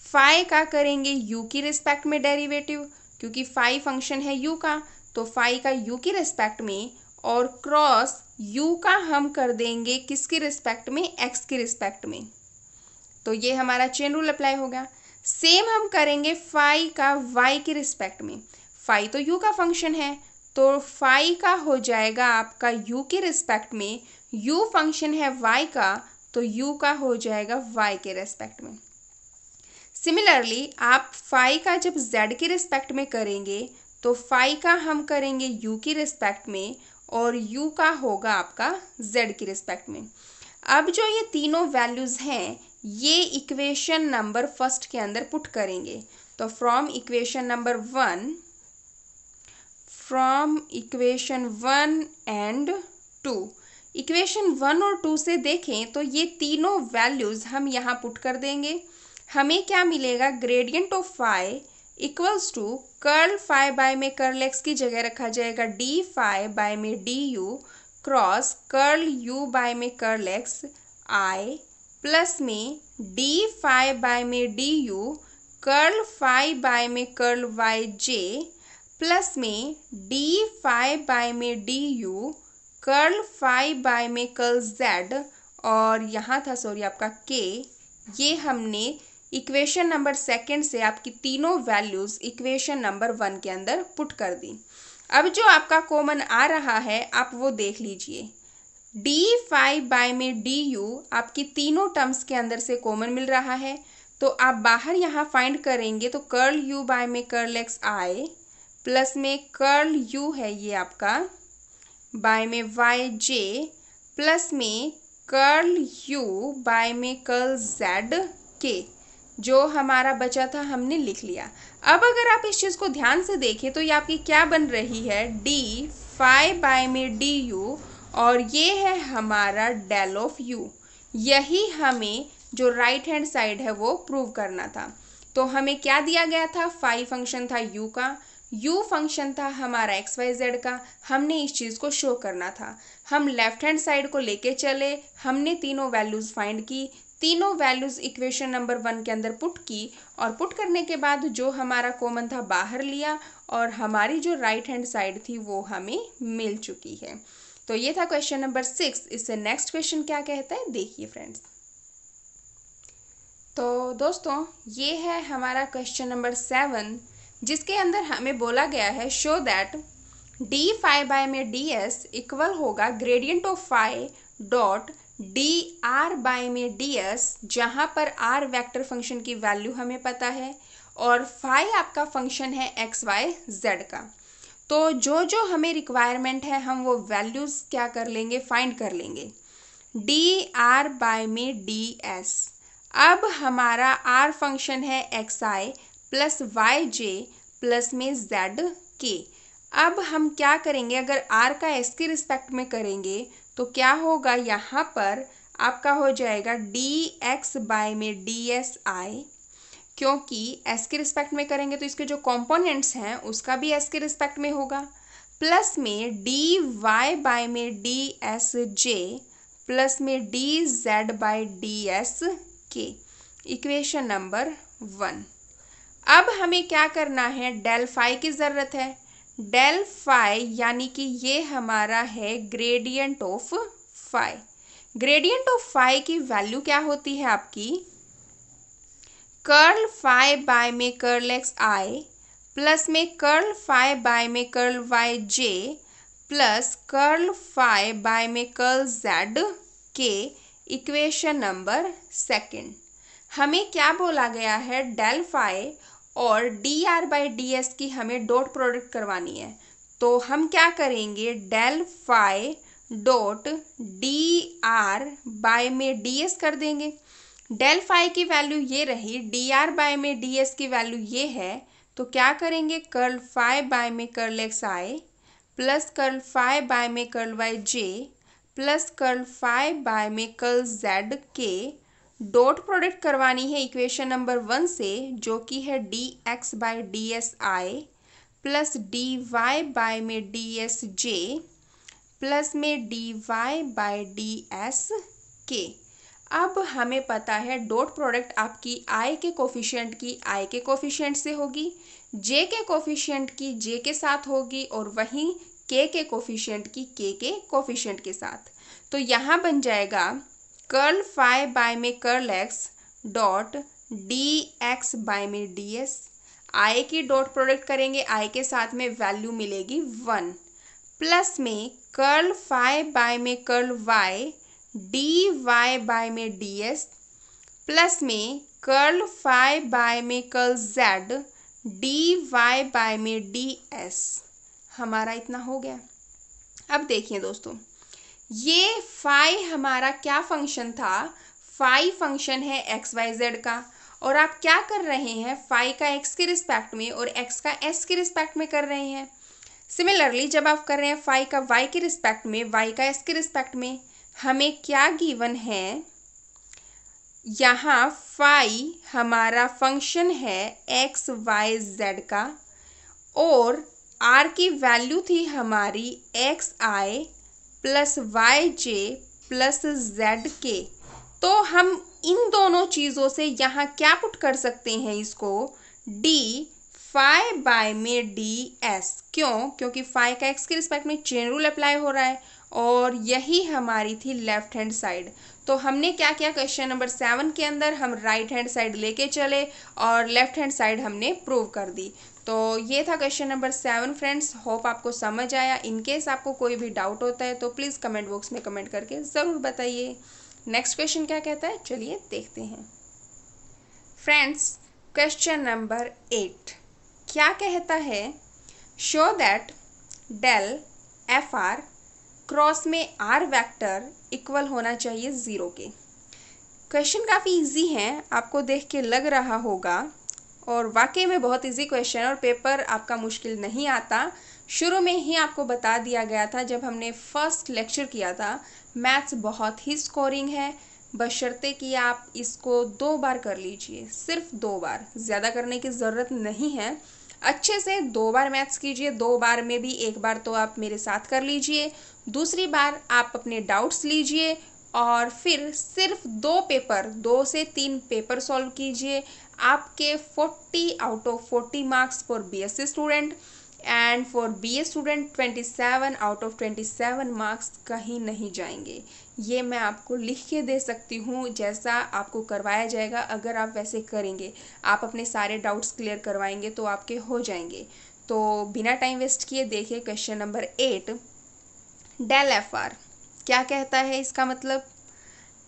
A: फाई का करेंगे यू की रिस्पेक्ट में डेरिवेटिव, क्योंकि फाई फंक्शन है यू का, तो फाई का यू की रिस्पेक्ट में, और क्रॉस यू का हम कर देंगे किसकी रिस्पेक्ट में, एक्स की रिस्पेक्ट में। तो ये हमारा चेन रूल अप्लाई होगा। सेम हम करेंगे फाई का वाई की रिस्पेक्ट में। फाई तो यू का फंक्शन है, तो फाई का हो जाएगा आपका यू की रिस्पेक्ट में, यू फंक्शन है वाई का, तो यू का हो जाएगा वाई के रिस्पेक्ट में। सिमिलरली आप फाई का जब जेड की रिस्पेक्ट में करेंगे तो फाई का हम करेंगे यू की रिस्पेक्ट में और यू का होगा आपका जेड की रिस्पेक्ट में। अब जो ये तीनों वैल्यूज़ हैं ये इक्वेशन नंबर फर्स्ट के अंदर पुट करेंगे। तो फ्रॉम इक्वेशन 1 एंड 2, इक्वेशन 1 और 2 से देखें तो ये तीनों वैल्यूज़ हम यहाँ पुट कर देंगे। हमें क्या मिलेगा, gradient of phi equals to curl phi by में कर्ल एक्स की जगह रखा जाएगा डी फाई बाय में d u cross curl u by में कर्ल एक्स आई प्लस में डी फाई बाय में d u curl phi by में कर्ल वाई जे प्लस में डी फाई बाय में d u curl phi by में curl z, और यहाँ था सॉरी आपका के। ये हमने इक्वेशन नंबर सेकंड से आपकी तीनों वैल्यूज़ इक्वेशन नंबर 1 के अंदर पुट कर दी। अब जो आपका कॉमन आ रहा है आप वो देख लीजिए, डी फाई बाय में डी यू आपकी तीनों टर्म्स के अंदर से कॉमन मिल रहा है, तो आप बाहर यहाँ फाइंड करेंगे तो कर्ल यू बाय में कर्ल एक्स आई प्लस में कर्ल यू है ये आपका बाय में वाई जे प्लस में कर्ल यू बाय में कर्ल जेड के। जो हमारा बचा था हमने लिख लिया। अब अगर आप इस चीज़ को ध्यान से देखें तो ये आपकी क्या बन रही है, डी फाई बाय में डी यू, और ये है हमारा डेल ऑफ यू। यही हमें जो राइट हैंड साइड है वो प्रूव करना था। तो हमें क्या दिया गया था, फाई फंक्शन था यू का, यू फंक्शन था हमारा एक्स वाई जेड का, हमने इस चीज़ को शो करना था। हम लेफ्ट हैंड साइड को लेके चले, हमने तीनों वैल्यूज़ फाइंड की, तीनों वैल्यूज़ इक्वेशन नंबर 1 के अंदर पुट की, और पुट करने के बाद जो हमारा कॉमन था बाहर लिया, और हमारी जो राइट हैंड साइड थी वो हमें मिल चुकी है। तो ये था क्वेश्चन नंबर 6। इससे नेक्स्ट क्वेश्चन क्या कहता है देखिए फ्रेंड्स। तो दोस्तों ये है हमारा क्वेश्चन नंबर 7, जिसके अंदर हमें बोला गया है show that d phi by में डी एस इक्वल होगा gradient of phi dot d r by में डी एस, जहाँ पर आर वेक्टर फंक्शन की वैल्यू हमें पता है और फाई आपका फंक्शन है एक्स वाई जेड का। तो जो जो हमें रिक्वायरमेंट है हम वो वैल्यूज़ क्या कर लेंगे, फाइंड कर लेंगे। डी आर बाय में डी एस, अब हमारा आर फंक्शन है एक्स आई प्लस वाई जे प्लस में जेड के। अब हम क्या करेंगे, अगर आर का एस के रिस्पेक्ट में करेंगे तो क्या होगा, यहाँ पर आपका हो जाएगा डी एक्स बाय में डी एस आई, क्योंकि एस के रिस्पेक्ट में करेंगे तो इसके जो कंपोनेंट्स हैं उसका भी एस के रिस्पेक्ट में होगा, प्लस में डी वाई बाय में डी एस जे प्लस में d z by d s k, equation number 1। अब हमें क्या करना है, डेल फाई की ज़रूरत है। डेल फाई यानी कि ये हमारा है gradient of phi. Gradient of phi की वैल्यू क्या होती है आपकी, कर्ल फाई बाय में कर्ल एक्स आई प्लस में कर्ल फाई बाय में curl Y J plus curl phi by में curl Z k equation number second. हमें क्या बोला गया है, डेल फाई और d r by d s की हमें डॉट प्रोडक्ट करवानी है। तो हम क्या करेंगे, del phi dot d r by में डी एस कर देंगे। डेल फाई की वैल्यू ये रही, डी आर बाय में डी एस की वैल्यू ये है, तो क्या करेंगे, कर्ल फाई बाय में curl x I plus curl phi by में curl Y J plus curl phi by में curl Z k dot product करवानी है इक्वेशन नंबर 1 से, जो कि है d x bye d s i plus d y by में d s j plus में d y by d s k. अब हमें पता है डॉट प्रोडक्ट आपकी आई के कोफिशिएंट की आई के कोफिशिएंट से होगी, जे के कोफिशिएंट की जे के साथ होगी और वहीं के कोफिशिएंट की के कोफिशिएंट के साथ। तो यहाँ बन जाएगा कर्ल फाई बाय में curl x dot d x by में डी एस। आई की डॉट प्रोडक्ट करेंगे, आई के साथ में वैल्यू मिलेगी 1 प्लस में कर्ल फाई बाय में curl y d y by में डी एस प्लस में कर्ल फाई बाय में curl z d y by में डी एस। हमारा इतना हो गया। अब देखिए दोस्तों, ये फाई हमारा क्या फंक्शन था, फाई फंक्शन है एक्स वाई जेड का, और आप क्या कर रहे हैं, फाई का एक्स के रिस्पेक्ट में और एक्स का एस के रिस्पेक्ट में कर रहे हैं। सिमिलरली जब आप कर रहे हैं फाई का वाई के रिस्पेक्ट में, वाई का एस के रिस्पेक्ट में, हमें क्या गिवन है, यहाँ फाई हमारा फंक्शन है एक्स वाई जेड का और आर की वैल्यू थी हमारी एक्स आई प्लस वाई जे प्लस जेड के। तो हम इन दोनों चीज़ों से यहाँ क्या पुट कर सकते हैं, इसको डी फाई बाय में डी एस। क्यों? क्योंकि फाई का एक्स के रिस्पेक्ट में चेन रूल अप्लाई हो रहा है और यही हमारी थी लेफ्ट हैंड साइड। तो हमने क्या किया, क्वेश्चन नंबर 7 के अंदर हम राइट हैंड साइड लेके चले और लेफ्ट हैंड साइड हमने प्रूव कर दी। तो ये था क्वेश्चन नंबर 7 फ्रेंड्स। होप आपको समझ आया। इन केस आपको कोई भी डाउट होता है तो प्लीज़ कमेंट बॉक्स में कमेंट करके ज़रूर बताइए। नेक्स्ट क्वेश्चन क्या कहता है, चलिए देखते हैं फ्रेंड्स। क्वेश्चन नंबर 8 क्या कहता है, show that del F R cross में आर वेक्टर इक्वल होना चाहिए 0 के। क्वेश्चन काफ़ी इजी है, आपको देख के लग रहा होगा, और वाकई में बहुत इजी क्वेश्चन और पेपर आपका मुश्किल नहीं आता। शुरू में ही आपको बता दिया गया था जब हमने फर्स्ट लेक्चर किया था, मैथ्स बहुत ही स्कोरिंग है, बशर्ते कि आप इसको 2 बार कर लीजिए, सिर्फ 2 बार, ज़्यादा करने की ज़रूरत नहीं है। अच्छे से 2 बार मैथ्स कीजिए, 2 बार में भी 1 बार तो आप मेरे साथ कर लीजिए, दूसरी बार आप अपने डाउट्स लीजिए और फिर सिर्फ 2 पेपर, 2 से 3 पेपर सॉल्व कीजिए। आपके 40 out of 40 marks for BSc student and for BA student 27 out of 27 marks कहीं नहीं जाएंगे। ये मैं आपको लिख के दे सकती हूँ, जैसा आपको करवाया जाएगा अगर आप वैसे करेंगे, आप अपने सारे डाउट्स क्लियर करवाएंगे तो आपके हो जाएंगे। तो बिना टाइम वेस्ट किए देखिए question number 8, del F R क्या कहता है, इसका मतलब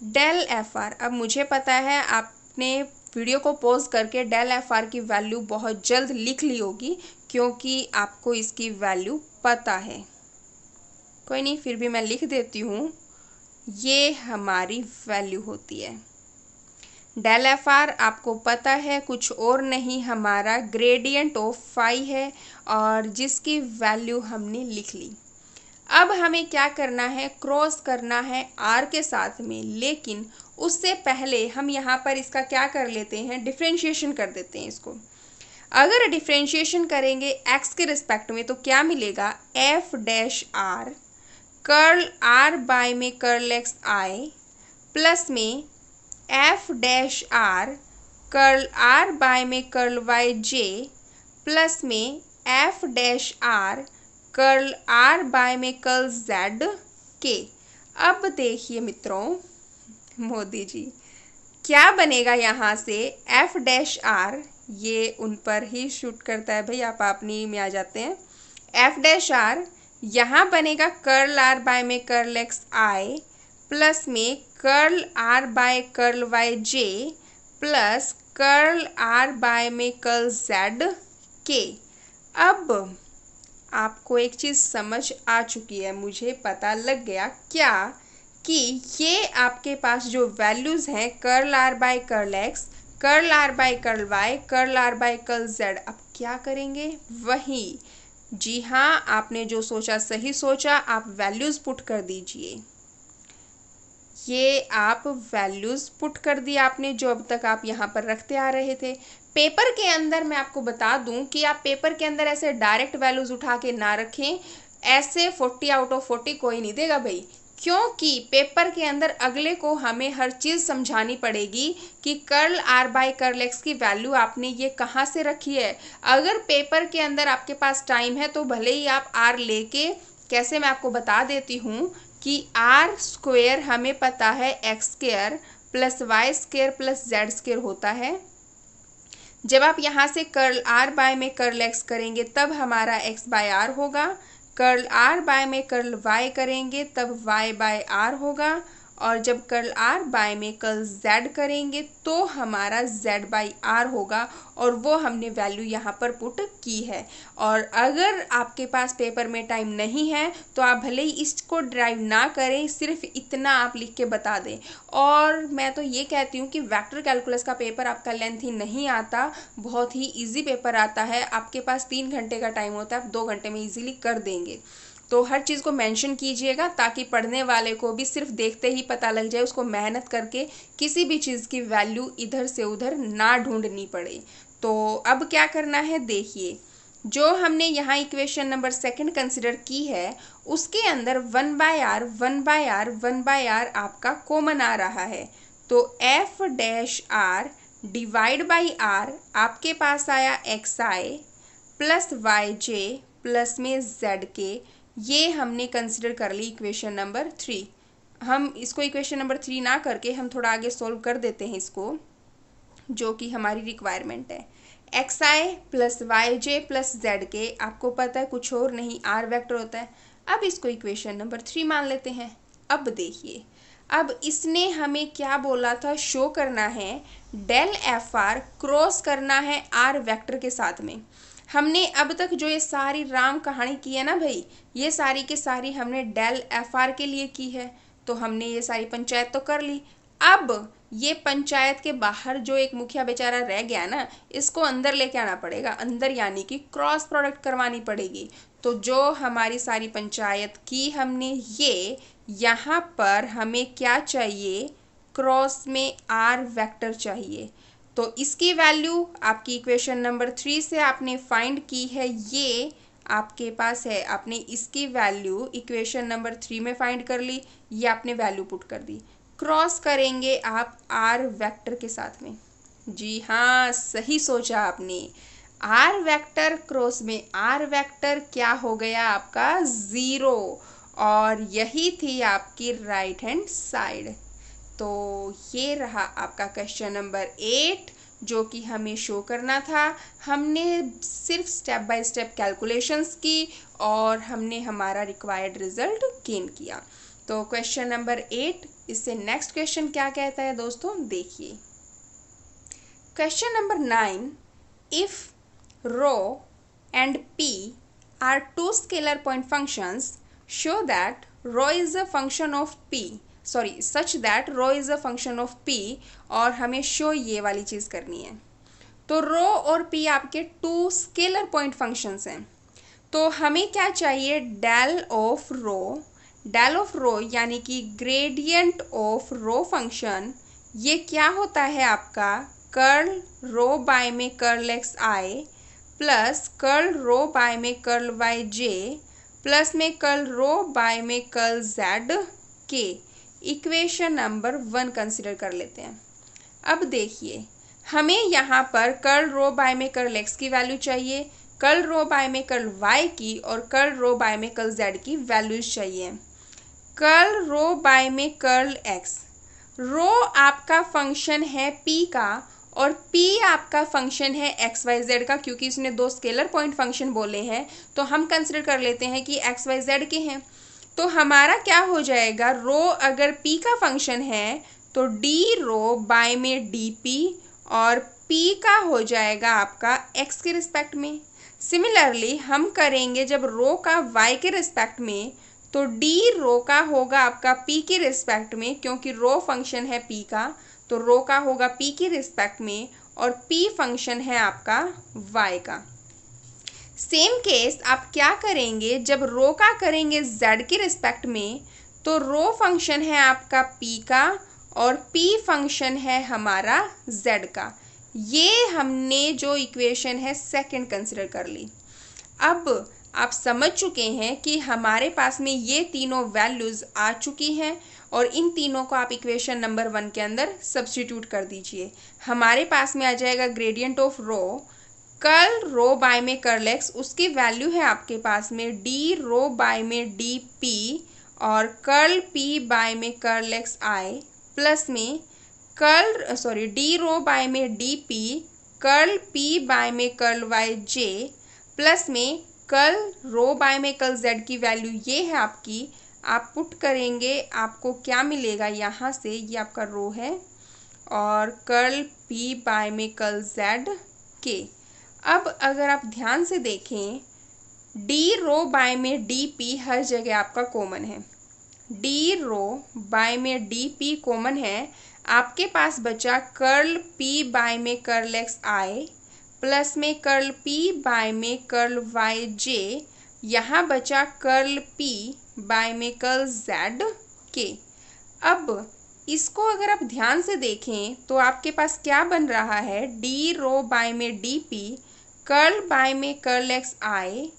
A: डेल एफ आर। अब मुझे पता है आपने वीडियो को पॉज करके डेल एफ आर की वैल्यू बहुत जल्द लिख ली होगी, क्योंकि आपको इसकी वैल्यू पता है। कोई नहीं, फिर भी मैं लिख देती हूँ, ये हमारी वैल्यू होती है। डेल एफ आर आपको पता है कुछ और नहीं, हमारा ग्रेडियंट ऑफ फाई है और जिसकी वैल्यू हमने लिख ली। अब हमें क्या करना है, क्रॉस करना है आर के साथ में, लेकिन उससे पहले हम यहाँ पर इसका क्या कर लेते हैं, डिफ्रेंशिएशन कर देते हैं इसको। अगर डिफ्रेंशिएशन करेंगे एक्स के रिस्पेक्ट में तो क्या मिलेगा, F dash are curl are by में कर्ल एक्स आई प्लस में F dash are curl are by में कर्ल वाई जे प्लस में F dash are curl are by में कर्ल जेड के। अब देखिए मित्रों, मोदी जी क्या बनेगा यहाँ से, एफ डैश आर, ये उन पर ही शूट करता है भाई, आप अपनी में आ जाते हैं। एफ डैश आर यहाँ बनेगा कर्ल आर बाय में कर्ल एक्स आई प्लस में curl are by curl Y J plus curl are by में कर्ल जेड के। अब आपको एक चीज़ समझ आ चुकी है, मुझे पता लग गया क्या कि ये आपके पास जो वैल्यूज़ हैं curl are by curl x, curl are by curl Y, curl are by curl Z, अब क्या करेंगे वही। जी हाँ, आपने जो सोचा सही सोचा, आप वैल्यूज़ पुट कर दीजिए। ये आप वैल्यूज़ पुट कर दिया आपने जो अब तक आप यहाँ पर रखते आ रहे थे। पेपर के अंदर मैं आपको बता दूं कि आप पेपर के अंदर ऐसे डायरेक्ट वैल्यूज़ उठा के ना रखें, ऐसे 40 आउट ऑफ 40 कोई नहीं देगा भाई, क्योंकि पेपर के अंदर अगले को हमें हर चीज़ समझानी पड़ेगी कि curl are by curl x की वैल्यू आपने ये कहाँ से रखी है। अगर पेपर के अंदर आपके पास टाइम है तो भले ही आप आर लेके, कैसे मैं आपको बता देती हूँ कि आर स्क्वेयर हमें पता है X square plus Y square plus Z square होता है। जब आप यहाँ से कर्ल आर बाय में कर्ल एक्स करेंगे तब हमारा एक्स बाय आर होगा, कर्ल आर बाय में कर्ल वाई करेंगे तब वाई बाय आर होगा, और जब कर्ल आर बाय में कर्ल जेड करेंगे तो हमारा जेड बाई आर होगा, और वो हमने वैल्यू यहाँ पर पुट की है। और अगर आपके पास पेपर में टाइम नहीं है तो आप भले ही इसको ड्राइव ना करें, सिर्फ इतना आप लिख के बता दें। और मैं तो ये कहती हूँ कि वेक्टर कैलकुलस का पेपर आपका लेंथी नहीं आता, बहुत ही ईजी पेपर आता है। आपके पास 3 घंटे का टाइम होता है, आप 2 घंटे में ईजिली कर देंगे। तो हर चीज़ को मेंशन कीजिएगा ताकि पढ़ने वाले को भी सिर्फ देखते ही पता लग जाए, उसको मेहनत करके किसी भी चीज़ की वैल्यू इधर से उधर ना ढूंढनी पड़े। तो अब क्या करना है देखिए, जो हमने यहाँ इक्वेशन नंबर 2 कंसिडर की है उसके अंदर 1 by R 1 by R 1 by R आपका कॉमन आ रहा है। तो F dash are divide by R आपके पास आया एक्स आई प्लस वाई जे प्लस में जेड के। ये हमने कंसिडर कर ली इक्वेशन नंबर 3। हम इसको इक्वेशन नंबर 3 ना करके हम थोड़ा आगे सोल्व कर देते हैं इसको, जो कि हमारी रिक्वायरमेंट है। एक्स आई प्लस वाई जे प्लस जेड के, आपको पता है कुछ और नहीं आर वेक्टर होता है। अब इसको इक्वेशन नंबर 3 मान लेते हैं। अब देखिए, अब इसने हमें क्या बोला था, शो करना है डेल एफ आर क्रॉस करना है आर वेक्टर के साथ में। हमने अब तक जो ये सारी राम कहानी की है ना भाई, ये सारी की सारी हमने डेल एफ आर के लिए की है, तो हमने ये सारी पंचायत तो कर ली। अब ये पंचायत के बाहर जो एक मुखिया बेचारा रह गया ना, इसको अंदर लेके आना पड़ेगा, अंदर यानी कि क्रॉस प्रोडक्ट करवानी पड़ेगी। तो जो हमारी सारी पंचायत की हमने, ये यहाँ पर हमें क्या चाहिए, क्रॉस में आर वेक्टर चाहिए। तो इसकी वैल्यू आपकी इक्वेशन नंबर 3 से आपने फाइंड की है, ये आपके पास है। आपने इसकी वैल्यू इक्वेशन नंबर 3 में फाइंड कर ली, ये आपने वैल्यू पुट कर दी। क्रॉस करेंगे आप आर वेक्टर के साथ में। जी हाँ, सही सोचा आपने, आर वेक्टर क्रॉस में आर वेक्टर क्या हो गया आपका 0, और यही थी आपकी राइट हैंड साइड। तो ये रहा आपका क्वेश्चन नंबर 8 जो कि हमें शो करना था। हमने सिर्फ स्टेप बाय स्टेप कैलकुलेशंस की और हमने हमारा रिक्वायर्ड रिजल्ट गेन किया। तो क्वेश्चन नंबर 8, इससे नेक्स्ट क्वेश्चन क्या कहता है दोस्तों, देखिए question number 9, if rho and P are 2 scalar point functions, show that rho is a function of P, such that rho is a function of P, और हमें शो ये वाली चीज़ करनी है। तो रो और पी आपके 2 स्केलर पॉइंट फंक्शंस हैं, तो हमें क्या चाहिए, डेल ऑफ रो यानी कि ग्रेडियंट ऑफ रो फंक्शन। ये क्या होता है आपका, कर्ल रो बाय में curl x I plus curl rho by में कर्ल वाई जे प्लस में कर्ल रो बाय में curl Z k. Equation number 1 consider कर लेते हैं। अब देखिए, हमें यहाँ पर कर्ल रो बाय में कर्ल एक्स की वैल्यू चाहिए, कर्ल रो बाय में कर्ल वाई की और कर्ल रो बाय में कर्ल जेड की वैल्यूज चाहिए। कर्ल रो बाय में कर्ल एक्स, रो आपका फंक्शन है पी का और p आपका फंक्शन है एक्स वाई जेड का, क्योंकि इसने दो स्केलर पॉइंट फंक्शन बोले हैं तो हम कंसिडर कर लेते हैं कि एक्स वाई जेड के हैं। तो हमारा क्या हो जाएगा, रो अगर p का फंक्शन है तो d रो बाय में dp और p का हो जाएगा आपका x के रिस्पेक्ट में। सिमिलरली हम करेंगे जब रो का y के रिस्पेक्ट में, तो d रो का होगा आपका p के रिस्पेक्ट में, क्योंकि रो फंक्शन है p का तो रो का होगा p के रिस्पेक्ट में और p फंक्शन है आपका y का। सेम केस आप क्या करेंगे, जब रो का करेंगे z के रिस्पेक्ट में, तो रो फंक्शन है आपका p का और p फंक्शन है हमारा z का। ये हमने जो इक्वेशन है सेकंड कंसिडर कर ली। अब आप समझ चुके हैं कि हमारे पास में ये तीनों वैल्यूज़ आ चुकी हैं और इन तीनों को आप इक्वेशन नंबर 1 के अंदर सब्स्टिट्यूट कर दीजिए। हमारे पास में आ जाएगा gradient of rho, curl rho by में कर्ल एक्स, उसकी वैल्यू है आपके पास में डी रो बाय में डी पी और कर्ल पी बाय में कर्ल एक्स आई प्लस में डी रो बाय में D P curl P by में कर्ल वाई जे प्लस में कर्ल रो बाय में कर्ल जेड की वैल्यू ये है आपकी। आप पुट करेंगे आपको क्या मिलेगा, यहाँ से ये आपका रो है और कर्ल पी बाय में कर्ल जेड के। अब अगर आप ध्यान से देखें, डी रो बाय में डी पी हर जगह आपका कॉमन है, डी रो बाय में डी पी कॉमन है। आपके पास बचा कर्ल पी बाय में कर्ल एक्स आई प्लस में कर्ल पी बाय में कर्ल वाई जे, यहाँ बचा कर्ल पी बाय में कर्ल जेड के। अब इसको अगर आप ध्यान से देखें तो आपके पास क्या बन रहा है, डी रो बाय में डी पी कर्ल बाय में curl x I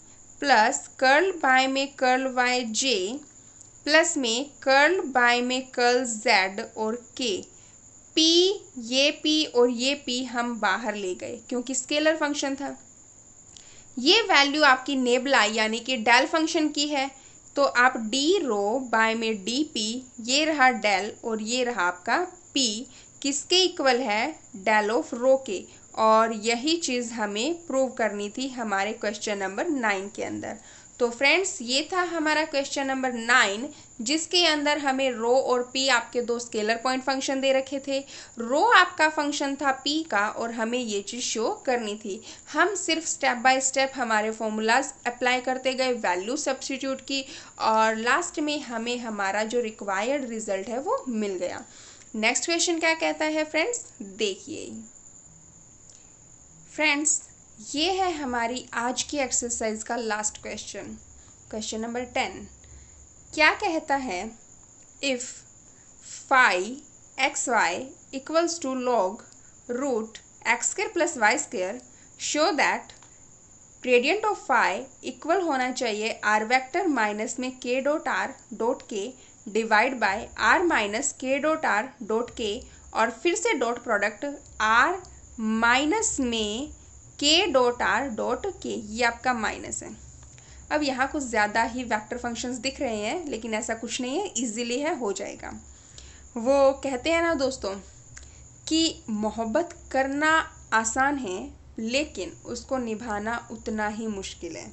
A: plus curl by में कर्ल वाई जे प्लस में कर्ल बाय में कर्ल जेड और के। पी और ये पी हम बाहर ले गए क्योंकि स्केलर फंक्शन था। ये वैल्यू आपकी नेबला यानी कि डेल फंक्शन की है, तो आप डी रो बाय में डी पी, ये रहा डेल और ये रहा आपका पी, किसके इक्वल है, डेल ऑफ रो के। और यही चीज़ हमें प्रूव करनी थी हमारे क्वेश्चन नंबर 9 के अंदर। तो फ्रेंड्स ये था हमारा क्वेश्चन नंबर 9, जिसके अंदर हमें रो और पी आपके दो स्केलर पॉइंट फंक्शन दे रखे थे। रो आपका फंक्शन था पी का और हमें ये चीज़ शो करनी थी। हम सिर्फ स्टेप बाय स्टेप हमारे फॉर्मूलाज अप्लाई करते गए, वैल्यू सब्स्टिट्यूट की और लास्ट में हमें हमारा जो रिक्वायर्ड रिजल्ट है वो मिल गया। नेक्स्ट क्वेश्चन क्या कहता है फ्रेंड्स, देखिए फ्रेंड्स, ये है हमारी आज की एक्सरसाइज का लास्ट क्वेश्चन, क्वेश्चन नंबर 10। क्या कहता है, if phi X Y equals to log root X square plus Y square, show that gradient of phi equal होना चाहिए आर वेक्टर माइनस में K dot R dot K divide by R minus K dot R dot K और फिर से dot product are minus में K dot R dot के, ये आपका माइनस है। अब यहाँ कुछ ज़्यादा ही वेक्टर फंक्शंस दिख रहे हैं, लेकिन ऐसा कुछ नहीं है, इजीली है, हो जाएगा। वो कहते हैं ना दोस्तों कि मोहब्बत करना आसान है लेकिन उसको निभाना उतना ही मुश्किल है।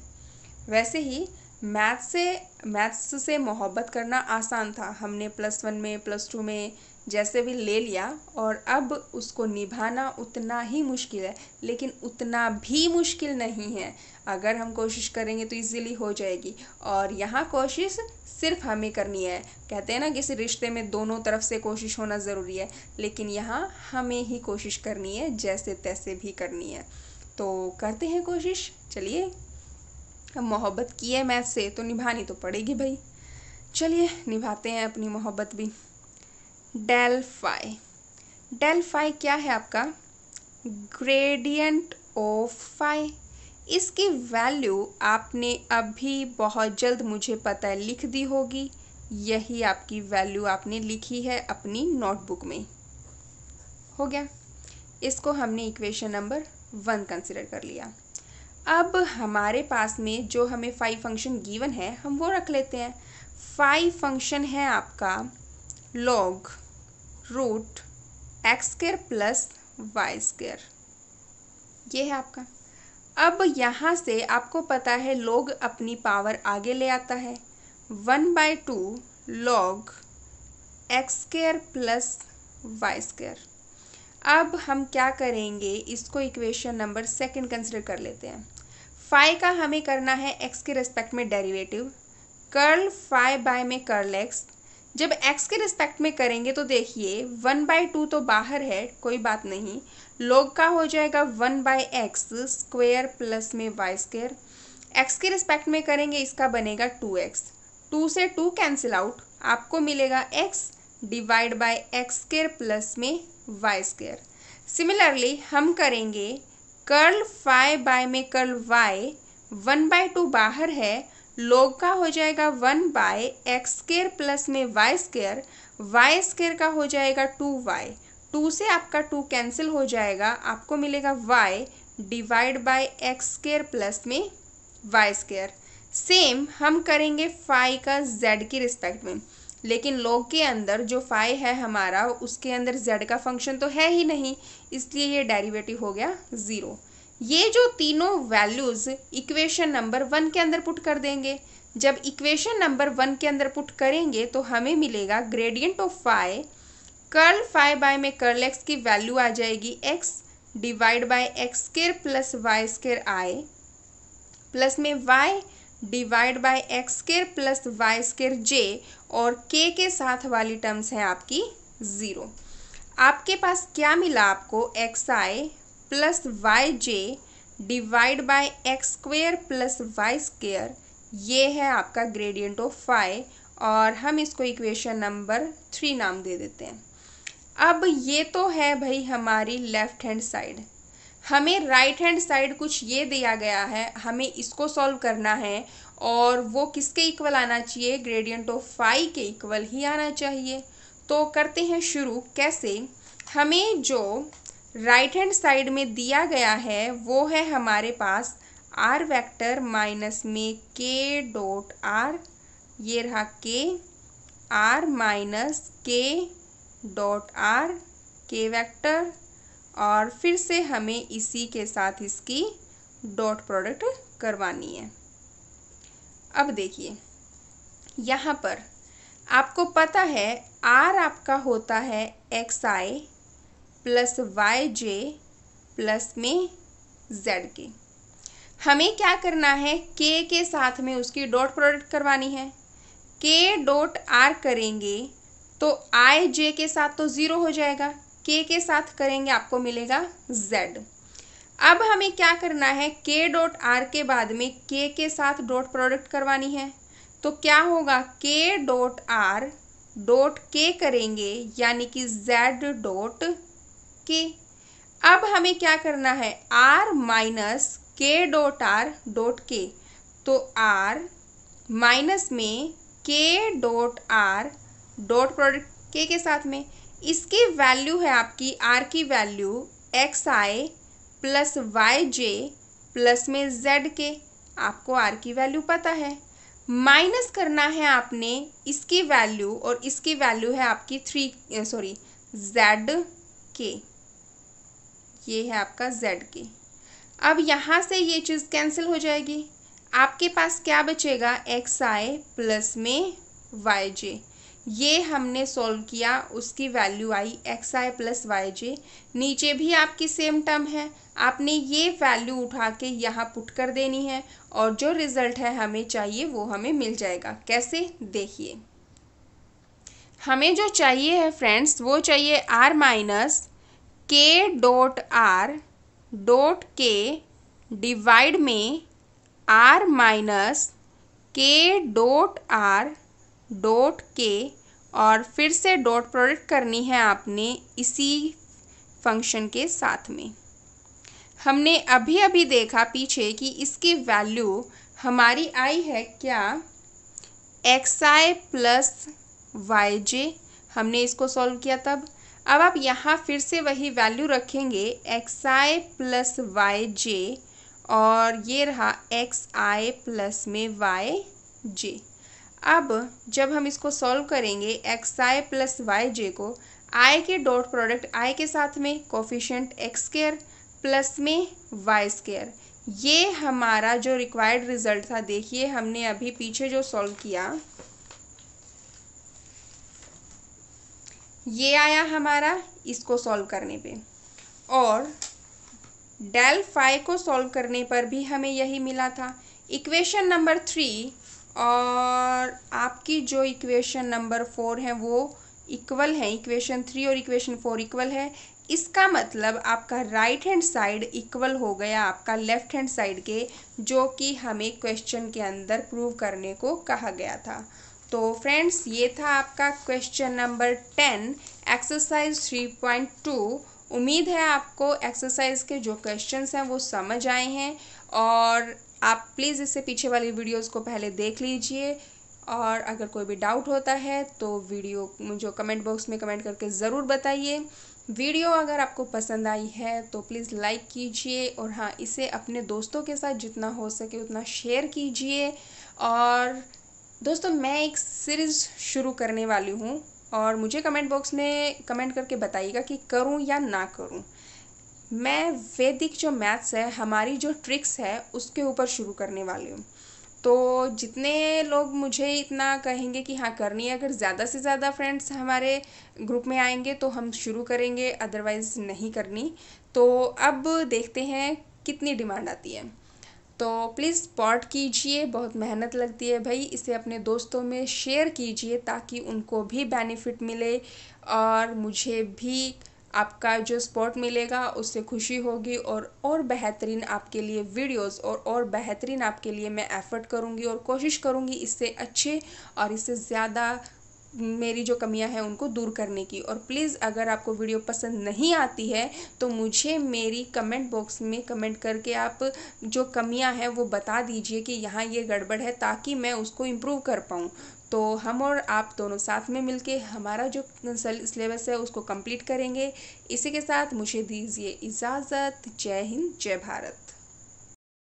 A: वैसे ही मैथ्स से मोहब्बत करना आसान था, हमने +1 में +2 में जैसे भी ले लिया, और अब उसको निभाना उतना ही मुश्किल है, लेकिन उतना भी मुश्किल नहीं है। अगर हम कोशिश करेंगे तो इजीली हो जाएगी। और यहाँ कोशिश सिर्फ हमें करनी है। कहते हैं ना किसी रिश्ते में दोनों तरफ से कोशिश होना ज़रूरी है, लेकिन यहाँ हमें ही कोशिश करनी है, जैसे तैसे भी करनी है। तो करते हैं कोशिश। चलिए, अब मोहब्बत की है मैथ से तो निभानी तो पड़ेगी भाई। चलिए निभाते हैं अपनी मोहब्बत भी। डेल फाई क्या है आपका, ग्रेडियंट ऑफ फाई। इसकी वैल्यू आपने अभी बहुत जल्द, मुझे पता है, लिख दी होगी। यही आपकी वैल्यू आपने लिखी है अपनी नोटबुक में। हो गया, इसको हमने इक्वेशन नंबर 1 कंसिडर कर लिया। अब हमारे पास में जो हमें फाई फंक्शन गिवन है हम वो रख लेते हैं। फाई फंक्शन है आपका log root X square plus Y square. ये है आपका। अब यहाँ से आपको पता है लॉग अपनी पावर आगे ले आता है, 1/2 log X square plus Y square. अब हम क्या करेंगे, इसको इक्वेशन नंबर सेकंड कंसिडर कर लेते हैं। फाई का हमें करना है एक्स के रिस्पेक्ट में डेरिवेटिव, कर्ल फाई बाय में कर्ल एक्स। जब एक्स के रिस्पेक्ट में करेंगे तो देखिए 1/2 तो बाहर है, कोई बात नहीं, लॉग का हो जाएगा 1/x स्क्वायर प्लस में वाई स्क्वायर। एक्स के रिस्पेक्ट में करेंगे इसका बनेगा 2x, 2 से 2 कैंसिल आउट, आपको मिलेगा x divide by x square plus में वाई स्क्वायर। सिमिलरली हम करेंगे कर्ल फाई बाय में कर्ल y, 1/2 बाहर है, लॉग का हो जाएगा 1/x स्क्वायर प्लस में वाई स्क्वायर, वाई स्क्वायर का हो जाएगा 2y, 2 से आपका 2 कैंसिल हो जाएगा, आपको मिलेगा y divide by x square plus में वाई स्क्वायर। सेम हम करेंगे फाई का z की रिस्पेक्ट में, लेकिन लॉग के अंदर जो फाई है हमारा उसके अंदर z का फंक्शन तो है ही नहीं, इसलिए ये डेरिवेटिव हो गया 0। ये जो तीनों वैल्यूज़ इक्वेशन नंबर 1 के अंदर पुट कर देंगे। जब इक्वेशन नंबर 1 के अंदर पुट करेंगे तो हमें मिलेगा gradient of phi, curl phi by में कर्ल एक्स की वैल्यू आ जाएगी x divide by x square plus Y square i, plus में y divide by x square plus Y square j, और k के साथ वाली टर्म्स है आपकी 0। आपके पास क्या मिला, आपको xi plus Y J divide by x square plus Y square, ये है आपका ग्रेडियंट ऑफ फाई, और हम इसको इक्वेशन नंबर 3 नाम दे देते हैं। अब ये तो है भाई हमारी लेफ्ट हैंड साइड। हमें राइट हैंड साइड कुछ ये दिया गया है, हमें इसको सॉल्व करना है, और वो किसके इक्वल आना चाहिए, ग्रेडियंट ऑफ फाई के इक्वल ही आना चाहिए। तो करते हैं शुरू। कैसे, हमें जो राइट हैंड साइड में दिया गया है वो है हमारे पास आर वेक्टर माइनस में के डॉट आर, ये रहा के are minus K dot are, के वेक्टर, और फिर से हमें इसी के साथ इसकी डॉट प्रोडक्ट करवानी है। अब देखिए यहाँ पर आपको पता है आर आपका होता है एक्स आई प्लस वाई जे प्लस में जेड के। हमें क्या करना है, के साथ में उसकी डॉट प्रोडक्ट करवानी है। के डॉट आर करेंगे तो आई जे के साथ तो 0 हो जाएगा, के साथ करेंगे आपको मिलेगा z। अब हमें क्या करना है, के डॉट आर के बाद में के साथ डॉट प्रोडक्ट करवानी है, तो क्या होगा, के डॉट आर डॉट के करेंगे यानी कि z डॉट के। अब हमें क्या करना है, r minus K dot R dot के, तो r माइनस में K dot R dot product के साथ में, इसकी वैल्यू है आपकी r की वैल्यू एक्स आई प्लस वाई जे प्लस में z के, आपको r की वैल्यू पता है, माइनस करना है आपने इसकी वैल्यू, और इसकी वैल्यू है आपकी z के, ये है आपका z के। अब यहाँ से ये चीज़ कैंसिल हो जाएगी, आपके पास क्या बचेगा, एक्स आई प्लस में वाई जे, ये हमने सॉल्व किया, उसकी वैल्यू आई एक्स आई प्लस वाई जे। नीचे भी आपकी सेम टर्म है, आपने ये वैल्यू उठा के यहाँ पुट कर देनी है, और जो रिज़ल्ट है हमें चाहिए वो हमें मिल जाएगा। कैसे, देखिए हमें जो चाहिए है फ्रेंड्स, वो चाहिए are minus K dot R dot K divide में are minus K dot R dot K, और फिर से डॉट प्रोडक्ट करनी है आपने इसी फंक्शन के साथ में। हमने अभी अभी देखा पीछे कि इसकी वैल्यू हमारी आई है क्या, एक्स आई प्लस वाई जे, हमने इसको सॉल्व किया तब। अब आप यहाँ फिर से वही वैल्यू रखेंगे, एक्स आई प्लस वाई जे, और ये रहा एक्स आई प्लस में वाई जे। अब जब हम इसको सॉल्व करेंगे एक्स आई प्लस वाई जे को, आई के डॉट प्रोडक्ट आई के साथ में कोफिशिएंट एक्स स्क्वायर प्लस में वाई स्क्वायर, ये हमारा जो रिक्वायर्ड रिजल्ट था। देखिए हमने अभी पीछे जो सॉल्व किया ये आया हमारा इसको सॉल्व करने पे, और डेल फाई को सॉल्व करने पर भी हमें यही मिला था। इक्वेशन नंबर 3 और आपकी जो इक्वेशन नंबर 4 है वो इक्वल है। इक्वेशन 3 और इक्वेशन 4 इक्वल है। इसका मतलब आपका राइट हैंड साइड इक्वल हो गया आपका लेफ्ट हैंड साइड के, जो कि हमें क्वेश्चन के अंदर प्रूव करने को कहा गया था। तो फ्रेंड्स ये था आपका क्वेश्चन नंबर 10 एक्सरसाइज 3.2। उम्मीद है आपको एक्सरसाइज के जो क्वेश्चंस हैं वो समझ आए हैं, और आप प्लीज़ इससे पीछे वाली वीडियोस को पहले देख लीजिए, और अगर कोई भी डाउट होता है तो वीडियो जो कमेंट बॉक्स में कमेंट करके ज़रूर बताइए। वीडियो अगर आपको पसंद आई है तो प्लीज़ लाइक कीजिए, और हाँ इसे अपने दोस्तों के साथ जितना हो सके उतना शेयर कीजिए। और दोस्तों मैं एक सीरीज़ शुरू करने वाली हूँ, और मुझे कमेंट बॉक्स में कमेंट करके बताइएगा कि करूँ या ना करूँ। मैं वैदिक जो मैथ्स है, हमारी जो ट्रिक्स है उसके ऊपर शुरू करने वाली हूँ। तो जितने लोग मुझे इतना कहेंगे कि हाँ करनी है, अगर ज़्यादा से ज़्यादा फ्रेंड्स हमारे ग्रुप में आएंगे तो हम शुरू करेंगे, अदरवाइज़ नहीं करनी। तो अब देखते हैं कितनी डिमांड आती है। तो प्लीज़ सपोर्ट कीजिए, बहुत मेहनत लगती है भाई। इसे अपने दोस्तों में शेयर कीजिए ताकि उनको भी बेनिफिट मिले, और मुझे भी आपका जो सपोर्ट मिलेगा उससे खुशी होगी, और बेहतरीन आपके लिए वीडियोस और बेहतरीन आपके लिए मैं एफ़र्ट करूँगी और कोशिश करूँगी इससे अच्छे और इससे ज़्यादा मेरी जो कमियां हैं उनको दूर करने की। और प्लीज़ अगर आपको वीडियो पसंद नहीं आती है तो मुझे मेरी कमेंट बॉक्स में कमेंट करके आप जो कमियां हैं वो बता दीजिए कि यहाँ ये गड़बड़ है, ताकि मैं उसको इम्प्रूव कर पाऊँ। तो हम और आप दोनों साथ में मिलके हमारा जो सिलेबस है उसको कंप्लीट करेंगे। इसी के साथ मुझे दीजिए इजाज़त। जय हिंद, जय भारत।